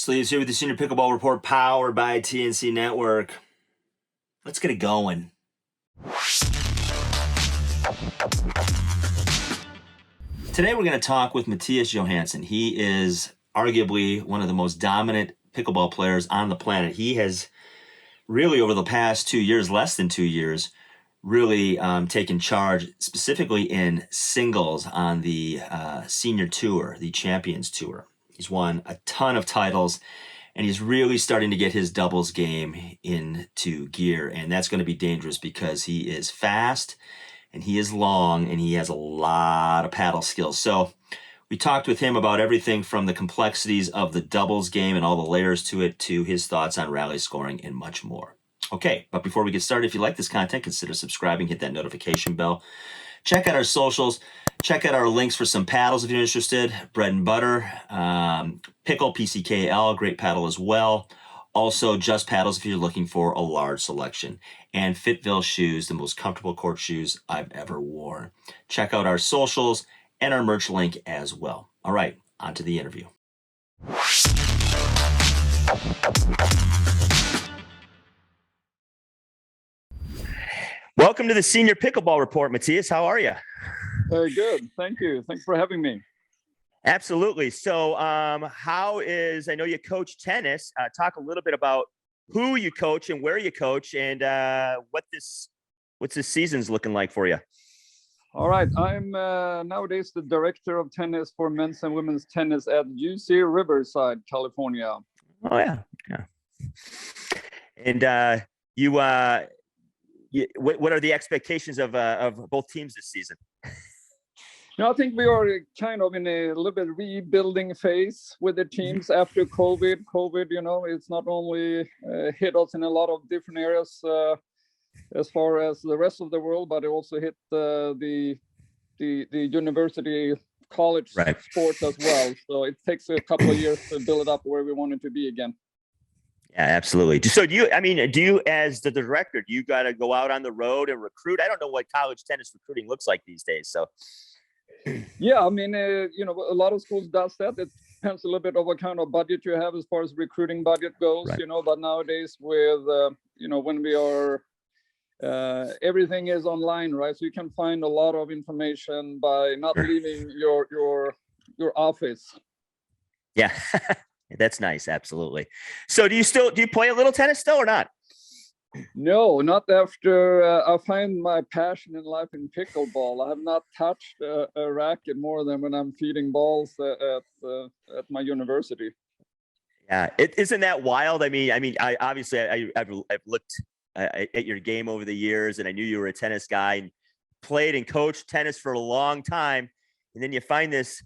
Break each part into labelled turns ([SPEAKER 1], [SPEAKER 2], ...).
[SPEAKER 1] Sleeves here with the Senior Pickleball Report powered by TNC Network. Let's get it going. Today we're going to talk with Mattias Johansson. He is arguably one of the most dominant pickleball players on the planet. He has really, over the past 2 years, less than 2 years, really taken charge, specifically in singles on the senior tour, the Champions Tour. He's won a ton of titles, and he's really starting to get his doubles game into gear, and that's going to be dangerous because he is fast, and he is long, and he has a lot of paddle skills. So we talked with him about everything from the complexities of the doubles game and all the layers to it, to his thoughts on rally scoring and much more. Okay, but before we get started, if you like this content, consider subscribing, hit that notification bell. Check out our socials. Check out our links for some paddles if you're interested. Bread and Butter, Pickle, PCKL, great paddle as well. Also, Just Paddles if you're looking for a large selection. And Fitville shoes, the most comfortable court shoes I've ever worn. Check out our socials and our merch link as well. All right, on to the interview. Welcome to the Senior Pickleball Report, Mattias. How are you?
[SPEAKER 2] Very good. Thank you. Thanks for having me.
[SPEAKER 1] Absolutely. So how is, I know you coach tennis. Talk a little bit about who you coach and where you coach and what's this season's looking like for you.
[SPEAKER 2] All right. I'm nowadays the director of tennis for men's and women's tennis at UC Riverside, California.
[SPEAKER 1] Oh, yeah. And what are the expectations of both teams this season?
[SPEAKER 2] I think we are kind of in a little bit rebuilding phase with the teams after COVID. COVID, it's not only hit us in a lot of different areas as far as the rest of the world, but it also hit the university college sports as well. So it takes a couple of years to build it up where we want it to be again.
[SPEAKER 1] Yeah, absolutely. So do you as the director, you got to go out on the road and recruit? I don't know what college tennis recruiting looks like these days. So.
[SPEAKER 2] Yeah, a lot of schools does that. It depends a little bit on what kind of budget you have as far as recruiting budget goes, but nowadays with, when we are, everything is online, right? So you can find a lot of information by not leaving your office.
[SPEAKER 1] Yeah, that's nice. Absolutely. So do you play a little tennis still or not?
[SPEAKER 2] No, not after I find my passion in life in pickleball. I have not touched a racket more than when I'm feeding balls at my university.
[SPEAKER 1] Yeah, isn't that wild? I obviously I've looked at your game over the years, and I knew you were a tennis guy and played and coached tennis for a long time, and then you find this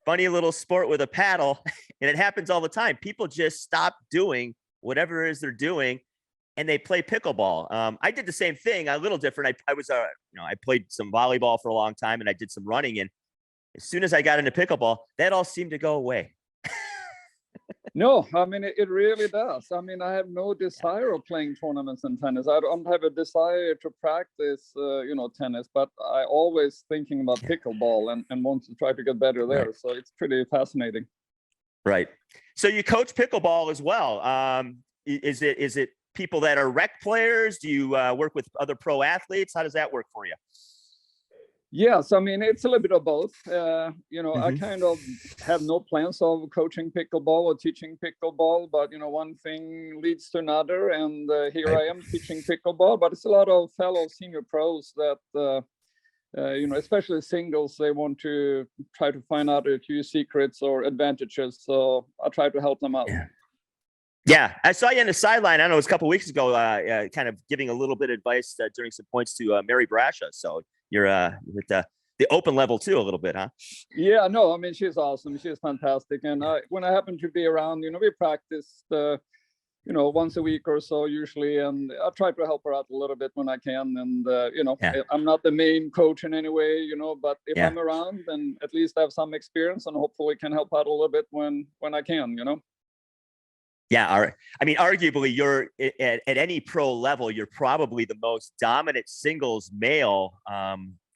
[SPEAKER 1] funny little sport with a paddle, and it happens all the time. People just stop doing whatever it is they're doing, and they play pickleball. I did the same thing, a little different. I played some volleyball for a long time, and I did some running. And as soon as I got into pickleball, that all seemed to go away.
[SPEAKER 2] No, it really does. I have no desire of playing tournaments in tennis. I don't have a desire to practice, tennis, but I always thinking about pickleball and want to try to get better there. Right. So it's pretty fascinating.
[SPEAKER 1] Right. So you coach pickleball as well. Is it people that are rec players? Do you work with other pro athletes? How does that work for you?
[SPEAKER 2] Yes, it's a little bit of both. I kind of have no plans of coaching pickleball or teaching pickleball, but one thing leads to another, and here I am teaching pickleball. But it's a lot of fellow senior pros that especially singles, they want to try to find out a few secrets or advantages. So I try to help them out.
[SPEAKER 1] Yeah, I saw you on the sideline. I don't know, it was a couple of weeks ago, kind of giving a little bit of advice during some points to Mary Brasha. So you're at the open level too, a little bit, huh?
[SPEAKER 2] Yeah, no, she's awesome. She's fantastic. And when I happen to be around, we practice, once a week or so usually. And I try to help her out a little bit when I can. And, I'm not the main coach in any way, but if I'm around, then at least I have some experience and hopefully can help out a little bit when I can,
[SPEAKER 1] Yeah, arguably, you're at any pro level, you're probably the most dominant singles male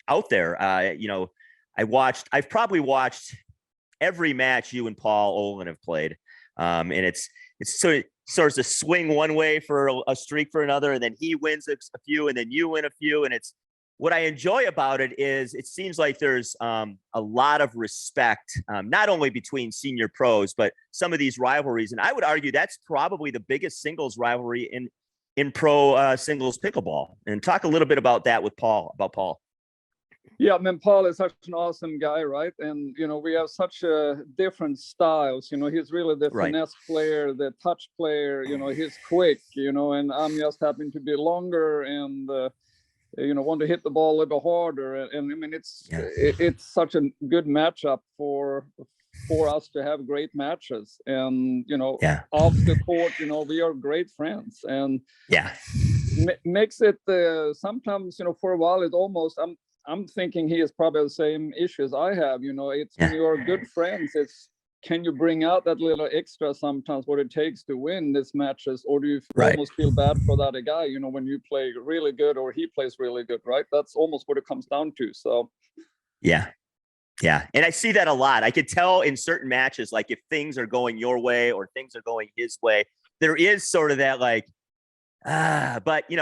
[SPEAKER 1] out there. I've probably watched every match you and Paul Olin have played. And it's sort of a swing one way for a streak for another, and then he wins a few, and then you win a few. And it's what I enjoy about it is it seems like there's a lot of respect, not only between senior pros, but some of these rivalries. And I would argue that's probably the biggest singles rivalry in pro singles pickleball. And talk a little bit about that with Paul.
[SPEAKER 2] Yeah, I mean, Paul is such an awesome guy, right? And, we have such different styles. He's really the finesse player, the touch player, he's quick, and I'm just happen to be longer and, want to hit the ball a little harder. And I mean, it's such a good matchup for us to have great matches. And, off the court, we are great friends. And makes it sometimes, for a while, it almost, I'm thinking he has probably the same issues I have. It's when you're good friends, it's can you bring out that little extra sometimes what it takes to win these matches, or do you almost feel bad for that guy, when you play really good or he plays really good, right? That's almost what it comes down to. So
[SPEAKER 1] yeah. And I see that a lot. I could tell in certain matches, like if things are going your way or things are going his way, there is sort of that like, but you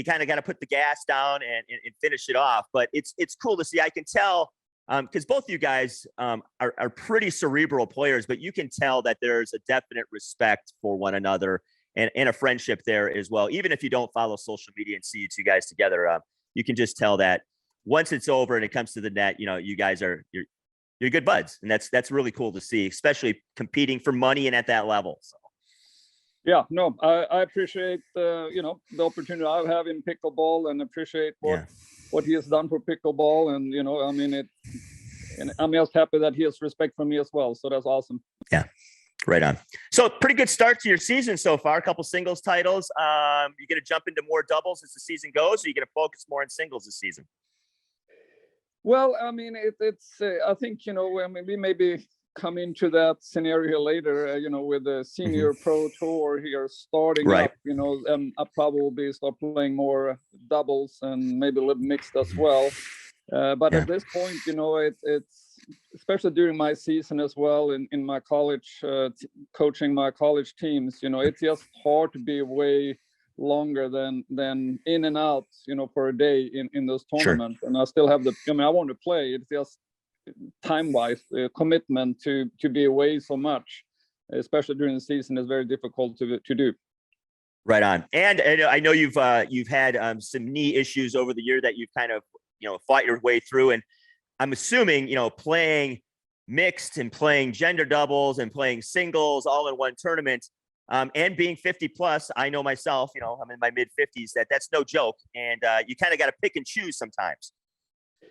[SPEAKER 1] kind of got to put the gas down and finish it off. But it's cool to see. I can tell because both you guys are pretty cerebral players, but you can tell that there's a definite respect for one another and a friendship there as well. Even if you don't follow social media and see you two guys together, you can just tell that once it's over and it comes to the net, you guys you're good buds, and that's really cool to see, especially competing for money and at that level. So.
[SPEAKER 2] Yeah, no, I appreciate the opportunity I have in pickleball, and appreciate what he has done for pickleball. And I mean and I'm just happy that he has respect for me as well. So that's awesome.
[SPEAKER 1] Yeah, right on. So pretty good start to your season so far. A couple singles titles. You going to jump into more doubles as the season goes, or are you going to focus more on singles this season?
[SPEAKER 2] Well, I mean, it's I think we maybe come into that scenario later, with the senior pro tour here starting up, and I probably start playing more doubles and maybe a little mixed as well. But at this point, it's especially during my season as well in my college, coaching my college teams, it's just hard to be away longer than in and out, for a day in those tournaments. And I still have I want to play. It's just time-wise commitment to be away so much, especially during the season, is very difficult to do.
[SPEAKER 1] Right on. And I know you've had some knee issues over the year that you've kind of fought your way through, and I'm assuming playing mixed and playing gender doubles and playing singles all in one tournament, and being 50 plus, I know myself, I'm in my mid 50s, that's no joke, and you kind of got to pick and choose sometimes.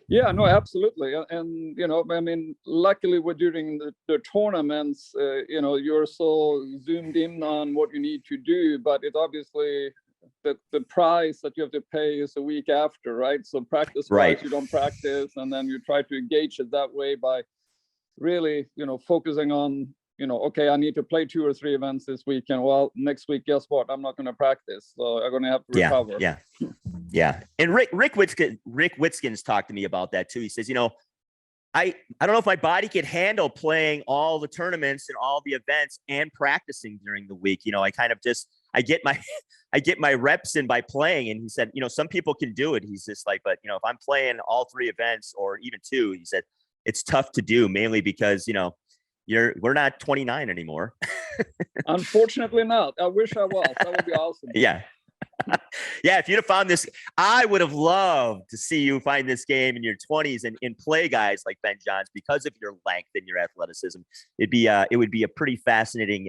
[SPEAKER 2] Yeah, no, absolutely. And, I mean, luckily we're during the tournaments, you're so zoomed in on what you need to do, but it obviously, the price that you have to pay is a week after, right? So practice-wise, you don't practice, and then you try to gauge it that way by really, focusing on, okay, I need to play 2 or 3 events this weekend. Well, next week, guess what? I'm not going to practice, so I'm going to have to recover.
[SPEAKER 1] Yeah. And Rick Witzkin's talked to me about that too. He says, I don't know if my body could handle playing all the tournaments and all the events and practicing during the week. I kind of I get my reps in by playing. And he said, some people can do it. He's just like, but if I'm playing all 3 events or even 2, he said, it's tough to do, mainly because, we're not 29 anymore.
[SPEAKER 2] Unfortunately not. I wish I was. That would be awesome.
[SPEAKER 1] Yeah. Yeah, if you'd have found this, I would have loved to see you find this game in your 20s and play guys like Ben Johns because of your length and your athleticism. It would be a pretty fascinating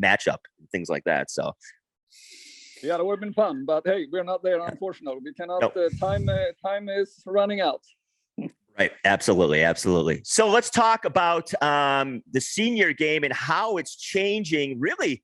[SPEAKER 1] matchup, things like that. So,
[SPEAKER 2] yeah, that would have been fun. But hey, we're not there, unfortunately. We cannot. Nope. Time is running out.
[SPEAKER 1] Right. Absolutely. So let's talk about the senior game and how it's changing. Really,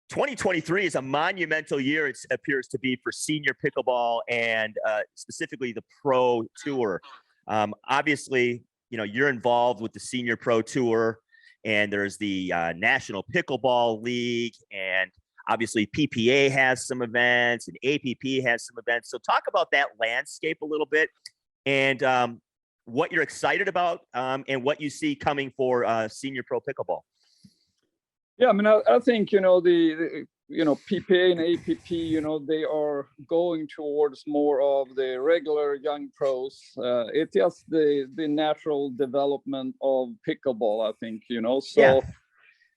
[SPEAKER 1] 2023 is a monumental year, it appears to be, for senior pickleball and specifically the pro tour. Obviously, you're involved with the senior pro tour, and there's the National Pickleball League, and obviously PPA has some events and APP has some events. So talk about that landscape a little bit, and what you're excited about, and what you see coming for senior pro pickleball.
[SPEAKER 2] Yeah, I mean, I think, the PPA and APP, they are going towards more of the regular young pros. It's just the natural development of pickleball, I think, so.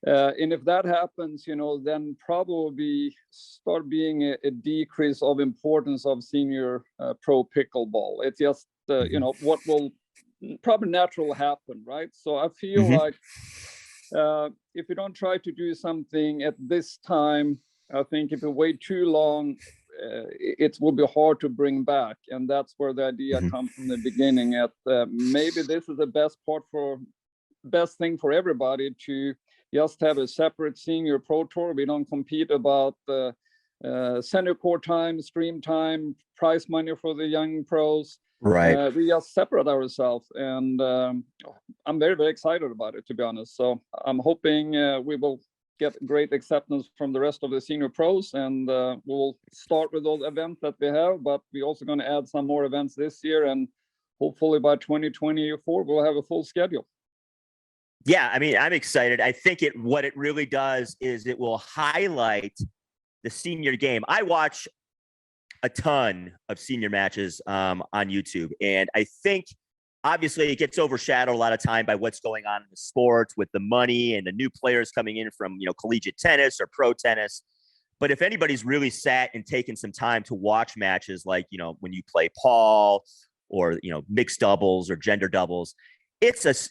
[SPEAKER 1] Yeah.
[SPEAKER 2] And if that happens, then probably start being a decrease of importance of senior pro pickleball. It's just, what will probably natural happen, right? So I feel like if you don't try to do something at this time, I think if you wait too long, it will be hard to bring back. And that's where the idea comes from the beginning. At maybe this is the best thing for everybody to just have a separate senior pro tour. We don't compete about center court time, stream time, prize money for the young pros.
[SPEAKER 1] Right.
[SPEAKER 2] We just separate ourselves, and I'm very, very excited about it, to be honest. So I'm hoping we will get great acceptance from the rest of the senior pros, and we'll start with those events that we have, but we're also going to add some more events this year, and hopefully by 2024 we'll have a full schedule.
[SPEAKER 1] Yeah, I mean, I'm excited. I think what it really does is it will highlight the senior game. I watch a ton of senior matches on YouTube, and I think obviously it gets overshadowed a lot of time by what's going on in the sports with the money and the new players coming in from, collegiate tennis or pro tennis. But if anybody's really sat and taken some time to watch matches like, when you play Paul or, mixed doubles or gender doubles, it's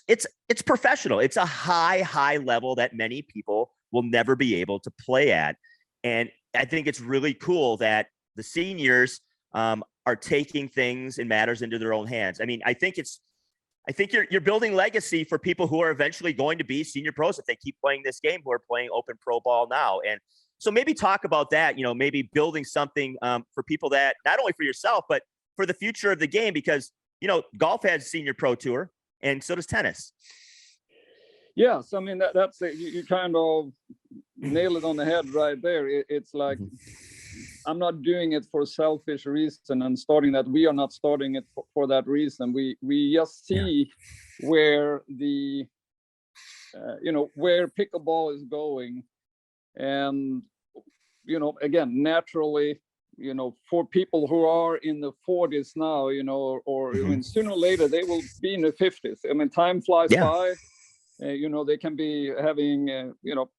[SPEAKER 1] professional. It's a high level that many people will never be able to play at. And I think it's really cool that the seniors are taking things and matters into their own hands. I mean, I think you're building legacy for people who are eventually going to be senior pros if they keep playing this game, who are playing open pro ball now. And so maybe talk about that, maybe building something for people, that not only for yourself, but for the future of the game, because, golf has senior pro tour, and so does tennis.
[SPEAKER 2] Yes, I mean, that's it. You kind of nail it on the head right there. It's like, I'm not doing it for selfish reason and starting that. We are not starting it for that reason. We just see where the where pickleball is going, and again, naturally, for people who are in the 40s now, or sooner or later they will be in the 50s. I mean, time flies by. They can be having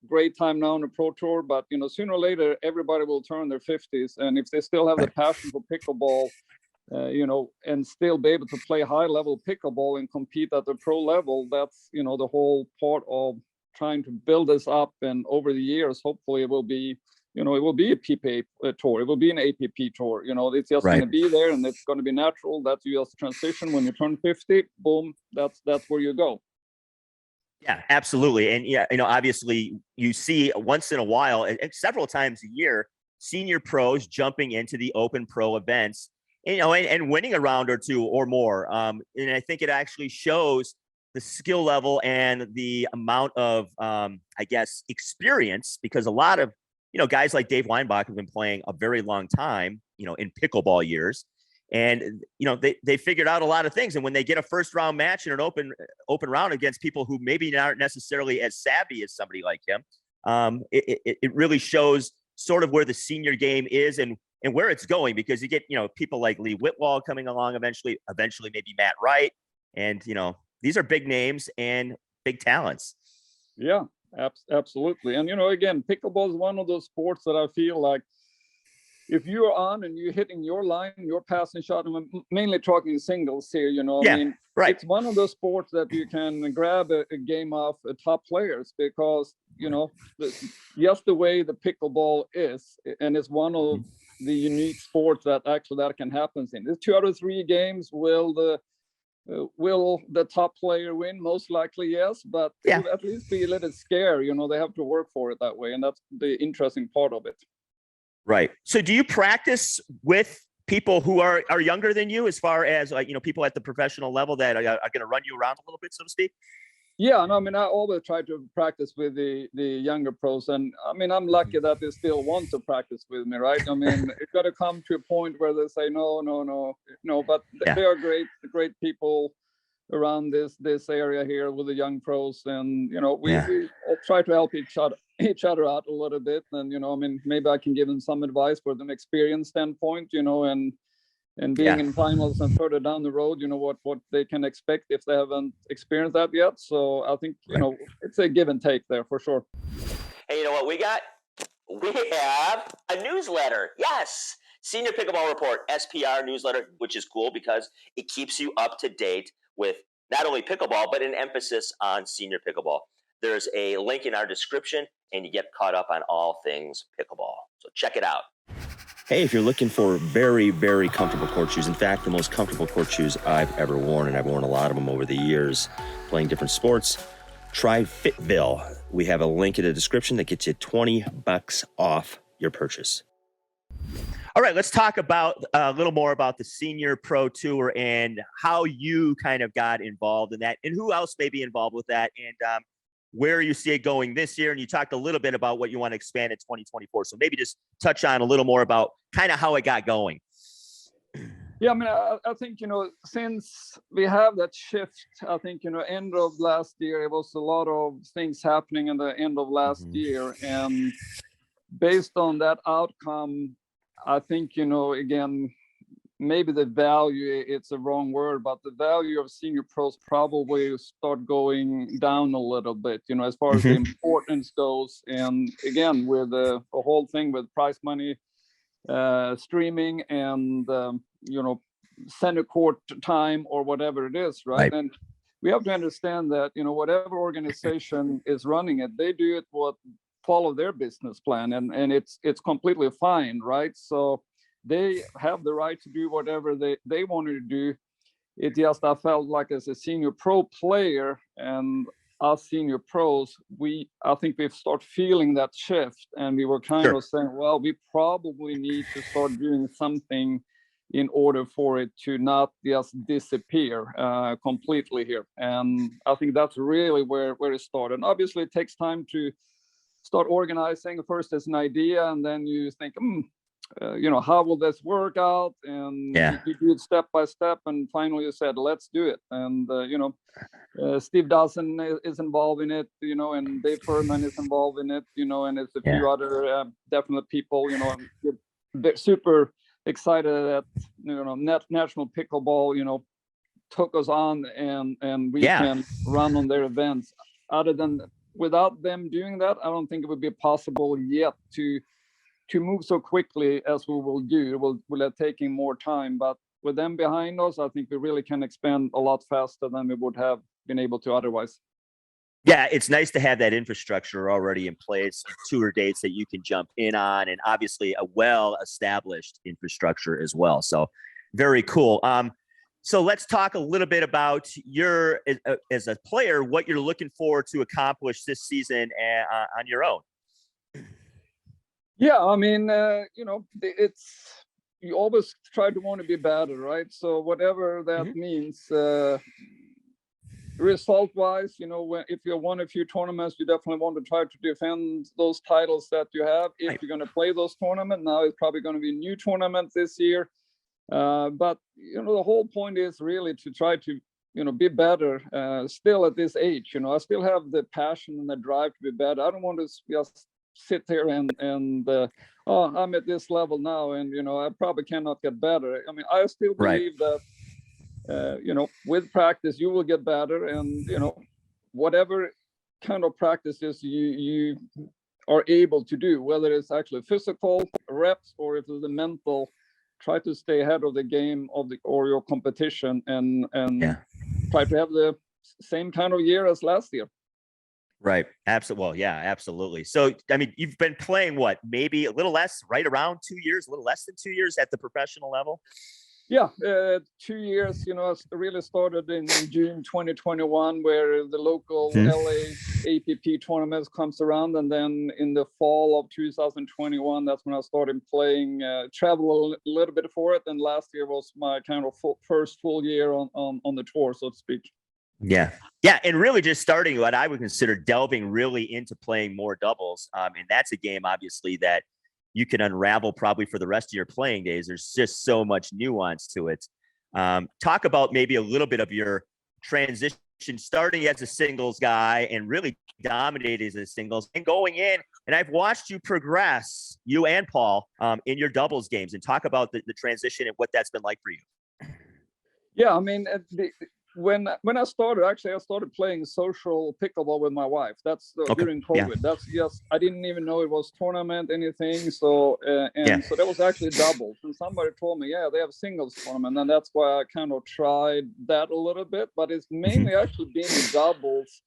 [SPEAKER 2] great time now on the pro tour, but sooner or later everybody will turn their 50s, and if they still have the passion for pickleball, and still be able to play high level pickleball and compete at the pro level, that's the whole part of trying to build this up. And over the years, hopefully it will be it will be a PPA tour, it will be an APP tour. It's just going to be there, and it's going to be natural that you just transition when you turn 50. Boom, that's where you go.
[SPEAKER 1] Yeah, absolutely. And obviously you see once in a while, and several times a year, senior pros jumping into the open pro events, and winning a round or two or more. And I think it actually shows the skill level and the amount of, experience, because a lot of, guys like Dave Weinbach have been playing a very long time, in pickleball years. And, they figured out a lot of things. And when they get a first round match in an open round against people who maybe aren't necessarily as savvy as somebody like him, it really shows sort of where the senior game is and where it's going, because you get, people like Lee Whitwell coming along eventually maybe Matt Wright. And, these are big names and big talents.
[SPEAKER 2] Yeah, absolutely. And, again, pickleball is one of those sports that I feel like, if you're on and you're hitting your line, your passing shot, and I'm mainly talking singles here, I mean, it's one of those sports that you can grab a game off top players, because, just the way the pickleball is, and it's one of the unique sports that actually that can happen in. There's 2 out of 3 games. Will the top player win? Most likely, yes, but it will at least be a little scare. They have to work for it that way, and that's the interesting part of it.
[SPEAKER 1] Right. So do you practice with people who are younger than you, as far as people at the professional level that are going to run you around a little bit, so to speak?
[SPEAKER 2] Yeah, no, I mean, I always try to practice with the younger pros, and I mean, I'm lucky that they still want to practice with me, right? I mean, it's got to come to a point where they say no, but they are great people around this area here with the young pros, and we try to help each each other out a little bit. And, I mean, maybe I can give them some advice for an experience standpoint, and being in finals and further down the road, what they can expect if they haven't experienced that yet. So I think, it's a give and take there for sure.
[SPEAKER 3] Hey, you know what we got? We have a newsletter. Yes. Senior Pickleball Report, SPR newsletter, which is cool because it keeps you up to date with not only pickleball, but an emphasis on senior pickleball. There's a link in our description, and you get caught up on all things pickleball. So check it out.
[SPEAKER 1] Hey, if you're looking for very, very comfortable court shoes, in fact, the most comfortable court shoes I've ever worn, and I've worn a lot of them over the years playing different sports, try Fitville. We have a link in the description that gets you $20 off your purchase.
[SPEAKER 3] All right, let's talk about a little more about the Senior Pro Tour and how you kind of got involved in that, and who else may be involved with that, and where you see it going this year. And you talked a little bit about what you want to expand in 2024. So maybe just touch on a little more about kind of how it got going.
[SPEAKER 2] Yeah, I mean, I think, since we have that shift, I think, end of last year, it was a lot of things happening in the end of last year. And based on that outcome, I think, again, maybe the value, it's a wrong word, but the value of senior pros probably start going down a little bit, as far as the importance goes. And again, with the whole thing with prize money, streaming and, center court time or whatever it is, right? And we have to understand that, whatever organization is running it, they do it follow their business plan, and it's completely fine, right? So they have the right to do whatever they wanted to do. It just, I felt like as a senior pro player and us senior pros, I think we've started feeling that shift, and we were kind of saying, well, we probably need to start doing something in order for it to not just disappear completely here. And I think that's really where it started. And obviously it takes time to start organizing. First as an idea, and then you think, how will this work out? And you do it step by step, and finally you said, let's do it. And Steve Dawson is involved in it, and Dave Furman is involved in it, and it's a few other definite people, they're super excited that National Pickleball took us on, and we can run on their events. Without them doing that, I don't think it would be possible yet to move so quickly as we will do. We'll have taken more time, but with them behind us, I think we really can expand a lot faster than we would have been able to otherwise.
[SPEAKER 3] Yeah, it's nice to have that infrastructure already in place, tour dates that you can jump in on, and obviously a well-established infrastructure as well. So very cool. So let's talk a little bit about your, as a player, what you're looking forward to accomplish this season on your own.
[SPEAKER 2] Yeah, I mean, you always try to want to be better, right? So whatever that means, result-wise, if you won a few tournaments, you definitely want to try to defend those titles that you have. If you're going to play those tournaments, now it's probably going to be a new tournament this year. But, the whole point is really to try to, be better still at this age. I still have the passion and the drive to be better. I don't want to just sit here and I'm at this level now, and, I probably cannot get better. I mean, I still believe that, with practice, you will get better, and, whatever kind of practices you are able to do, whether it's actually physical reps or if it's the mental, try to stay ahead of the game or your competition, and try to have the same kind of year as last year.
[SPEAKER 3] Right. Absolutely. Well, yeah, absolutely. So, I mean, you've been playing maybe a little less, right around 2 years, a little less than 2 years at the professional level?
[SPEAKER 2] Yeah, 2 years, I really started in June 2021, where the local LA APP tournaments comes around. And then in the fall of 2021, that's when I started playing, travel a little bit for it. And last year was my kind of first full year on the tour, so to speak.
[SPEAKER 3] Yeah. Yeah. And really just starting what I would consider delving really into playing more doubles. And that's a game, obviously, that you can unravel probably for the rest of your playing days. There's just so much nuance to it. Talk about maybe a little bit of your transition, starting as a singles guy and really dominating as a singles, and going in And I've watched you progress, you and Paul, in your doubles games, and talk about the transition and what that's been like for you.
[SPEAKER 2] Yeah, I mean, when I started, actually, I started playing social pickleball with my wife. That's during COVID.
[SPEAKER 3] Yeah.
[SPEAKER 2] That's I didn't even know it was tournament, anything. So so that was actually doubles. And somebody told me, yeah, they have singles tournament, and that's why I kind of tried that a little bit. But it's mainly actually been doubles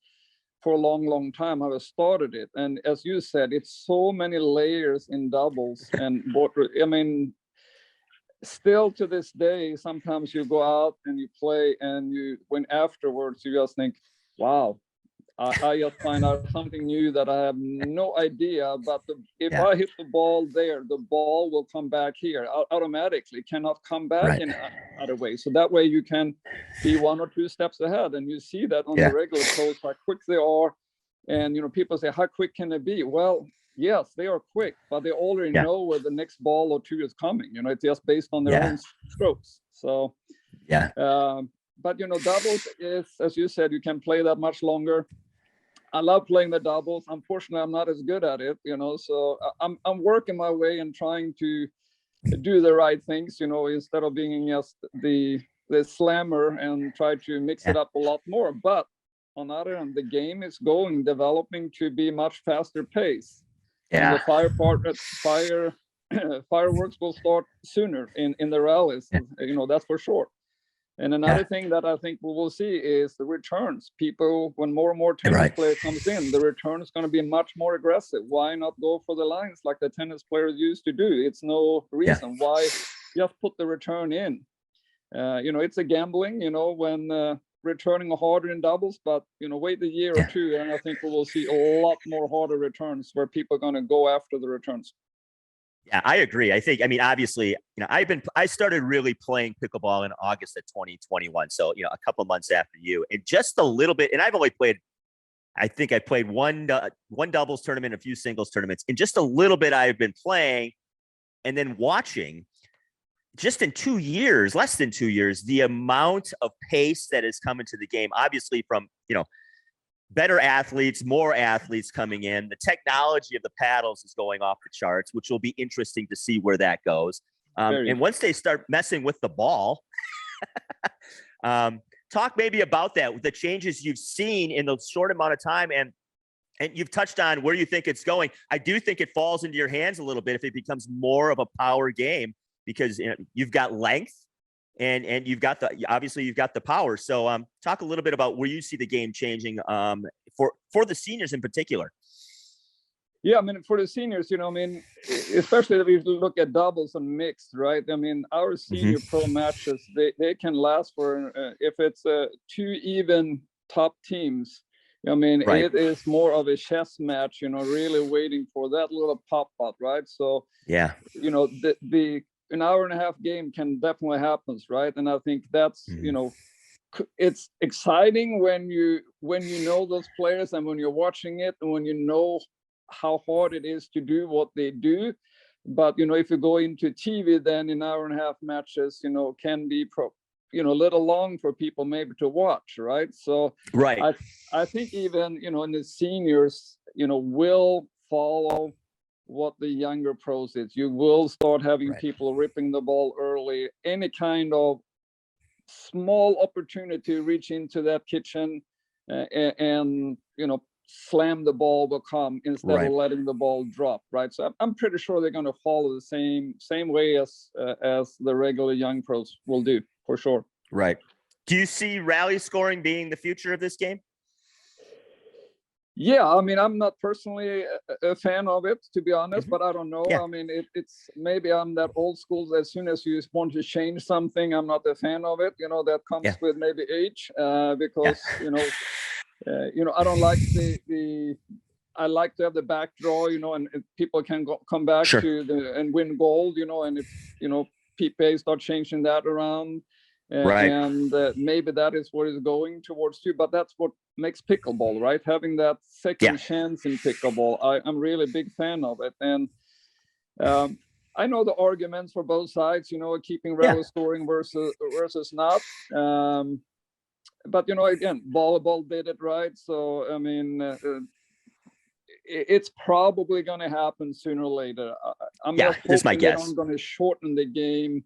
[SPEAKER 2] for a long time. I started it, and as you said, it's so many layers in doubles, and I mean, still to this day, sometimes you go out and you play, and when afterwards you just think, wow, I just find out something new that I have no idea. But if I hit the ball there, the ball will come back here automatically, cannot come back in other way. So that way you can be 1 or 2 steps ahead, and you see that on the regular pros, how quick they are. And people say, how quick can it be? Well, yes, they are quick, but they already know where the next ball or 2 is coming. It's just based on their own strokes. So but doubles is, as you said, you can play that much longer. I love playing the doubles. Unfortunately, I'm not as good at it, so I'm working my way and trying to do the right things, instead of being just the slammer, and try to mix it up a lot more. But on the other hand, the game is developing to be much faster pace. And the fireworks will start sooner in the rallies, that's for sure. And another thing that I think we will see is the returns. People, when more and more tennis players comes in, the return is going to be much more aggressive. Why not go for the lines like the tennis players used to do? It's no reason why just put the return in. It's a gambling, when returning harder in doubles, but wait a year or 2, and I think we will see a lot more harder returns where people are going to go after the returns.
[SPEAKER 3] Yeah, I agree. I mean, obviously, I started really playing pickleball in August of 2021. So, a couple months after you, and just a little bit. And I've only played, I think I played one doubles tournament, a few singles tournaments, and just a little bit I've been playing and then watching. Just in 2 years, less than 2 years, the amount of pace that has come into the game, obviously from, better athletes, more athletes coming in. The technology of the paddles is going off the charts, which will be interesting to see where that goes. And once they start messing with the ball, talk maybe about that, the changes you've seen in the short amount of time. And you've touched on where you think it's going. I do think it falls into your hands a little bit if it becomes more of a power game, because you've got length. And you've got the power. So talk a little bit about where you see the game changing for the seniors in particular.
[SPEAKER 2] Yeah, I mean, for the seniors, especially if you look at doubles and mixed, right? I mean, our senior pro matches, they can last for, if it's 2 even top teams, it is more of a chess match, really waiting for that little pop-up, right? So, an hour and a half game can definitely happen, right? And I think that's it's exciting when you know those players, and when you're watching it, and when you know how hard it is to do what they do. But if you go into TV, then an hour and a half matches can be a little long for people maybe to watch, right? So I think even in the seniors will follow what the younger pros is. You will start having people ripping the ball early. Any kind of small opportunity to reach into that kitchen and slam the ball will come instead of letting the ball drop, right? So I'm pretty sure they're going to follow the same way as the regular young pros will do, for sure.
[SPEAKER 3] Right. Do you see rally scoring being the future of this game?
[SPEAKER 2] Yeah, I mean, I'm not personally a fan of it, to be honest, but I don't know. I mean, it's maybe I'm that old school. As soon as you want to change something, I'm not a fan of it. That comes with maybe age, because I don't like I like to have the back draw, and people can come back to and win gold, and if PPA start changing that around. And maybe that is what is going towards too, but that's what makes pickleball, right? Having that second chance in pickleball. I'm really a big fan of it. And I know the arguments for both sides, keeping rally scoring versus not. But again, volleyball did it right. So I mean, it's probably going to happen sooner or later. I'm just
[SPEAKER 1] that's my
[SPEAKER 2] hoping
[SPEAKER 1] guess.
[SPEAKER 2] they're not going to shorten the game,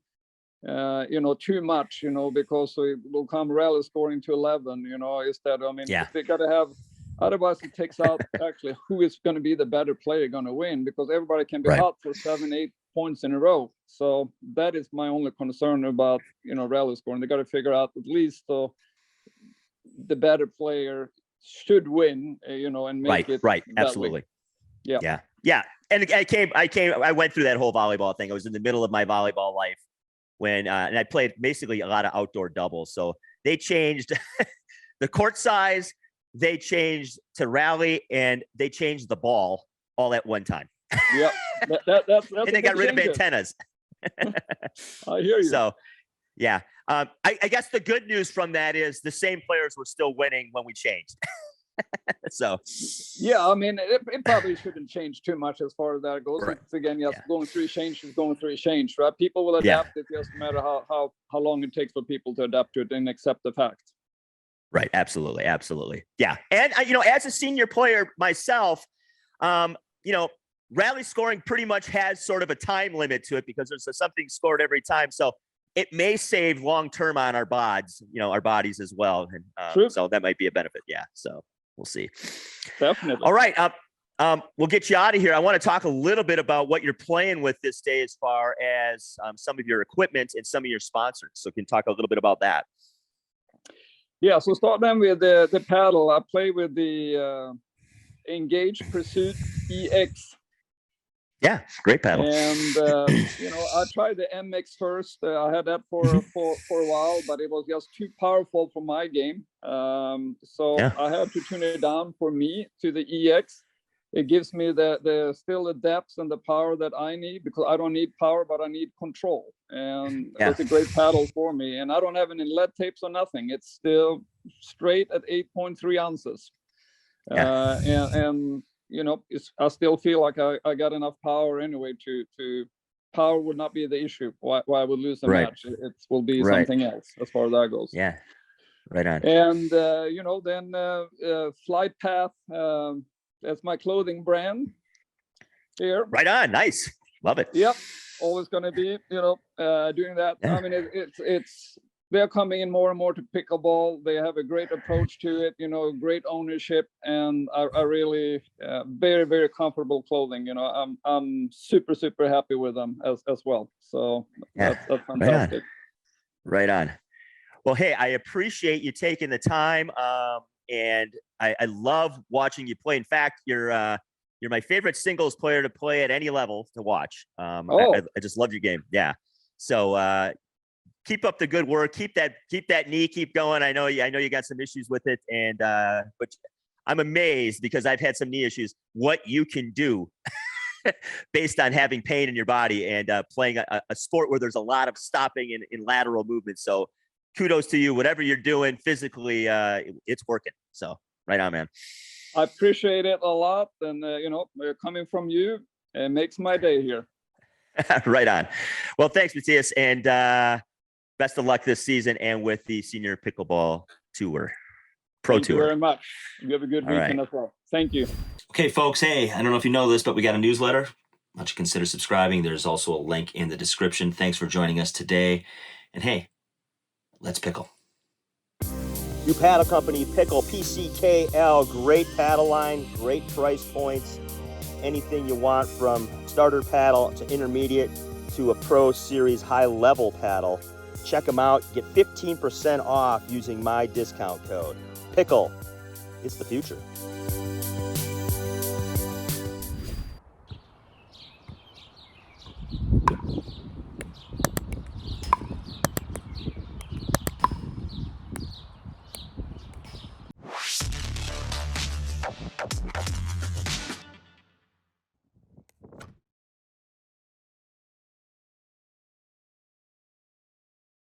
[SPEAKER 2] too much, because it will come rally scoring to 11, instead. I mean, they got to have, otherwise it takes out actually who is going to be the better player going to win, because everybody can be hot for 7-8 points in a row. So that is my only concern about, rally scoring. They got to figure out at least the better player should win, and make it
[SPEAKER 1] right.
[SPEAKER 2] that
[SPEAKER 1] Absolutely.
[SPEAKER 2] way.
[SPEAKER 1] Yeah. And I went through that whole volleyball thing. I was in the middle of my volleyball life when, and I played basically a lot of outdoor doubles. So they changed the court size, they changed to rally, and they changed the ball all at one time.
[SPEAKER 2] Yeah. That's
[SPEAKER 1] and they got rid of antennas.
[SPEAKER 2] I hear you.
[SPEAKER 1] So, yeah. I guess the good news from that is the same players were still winning when we changed. So,
[SPEAKER 2] yeah, I mean, it probably shouldn't change too much as far as that goes.
[SPEAKER 1] Right.
[SPEAKER 2] It's again, going through change, right? People will adapt it, just no matter how long it takes for people to adapt to it and accept the fact.
[SPEAKER 1] Right. Absolutely. Yeah. And, as a senior player myself, rally scoring pretty much has sort of a time limit to it because there's something scored every time. So it may save long-term on our bodies as well. And so that might be a benefit. Yeah. So we'll see.
[SPEAKER 2] Definitely.
[SPEAKER 1] All right. We'll get you out of here. I want to talk a little bit about what you're playing with this day as far as some of your equipment and some of your sponsors. So can you talk a little bit about that?
[SPEAKER 2] Yeah. So start then with the paddle. I play with the Engage Pursuit EX.
[SPEAKER 1] Yeah, great paddle.
[SPEAKER 2] And I tried the MX first. I had that for a while, but it was just too powerful for my game. So I had to tune it down for me to the EX. It gives me still the depth and the power that I need, because I don't need power, but I need control. And it's a great paddle for me. And I don't have any lead tapes or nothing. It's still straight at 8.3 ounces. And I still feel like I got enough power anyway to power would not be the issue. Why I would lose a match. It will be something else as far as that goes.
[SPEAKER 1] Yeah. Right on.
[SPEAKER 2] And, then Flight Path, that's my clothing brand here.
[SPEAKER 1] Right on. Nice. Love it.
[SPEAKER 2] Yep. Always going to be, doing that. Yeah. I mean, they're coming in more and more to pickleball. They have a great approach to it, great ownership, and I really very, very comfortable clothing. I'm super, super happy with them as well. So that's fantastic.
[SPEAKER 1] Right on. Well, hey, I appreciate you taking the time, and I love watching you play. In fact, you're my favorite singles player to play at any level to watch. I just love your game. Yeah. So. Keep up the good work. Keep that knee, keep going. I know you got some issues with it, and but I'm amazed, because I've had some knee issues, what you can do based on having pain in your body and playing a sport where there's a lot of stopping in lateral movement. So kudos to you. Whatever you're doing physically, it's working. So right on, man.
[SPEAKER 2] I appreciate it a lot, and coming from you, it makes my day here.
[SPEAKER 1] Right on. Well, thanks, Matthias, and best of luck this season and with the Senior Pickleball Tour.
[SPEAKER 2] Thank you very much. You have a good weekend as well. Thank you.
[SPEAKER 1] Okay, folks. Hey, I don't know if you know this, but we got a newsletter. Why don't you consider subscribing? There's also a link in the description. Thanks for joining us today. And hey, let's pickle.
[SPEAKER 3] New paddle company, Pickle, PCKL. Great paddle line, great price points. Anything you want, from starter paddle to intermediate to a Pro Series high-level paddle. Check them out. Get 15% off using my discount code. Pickle. It's the future.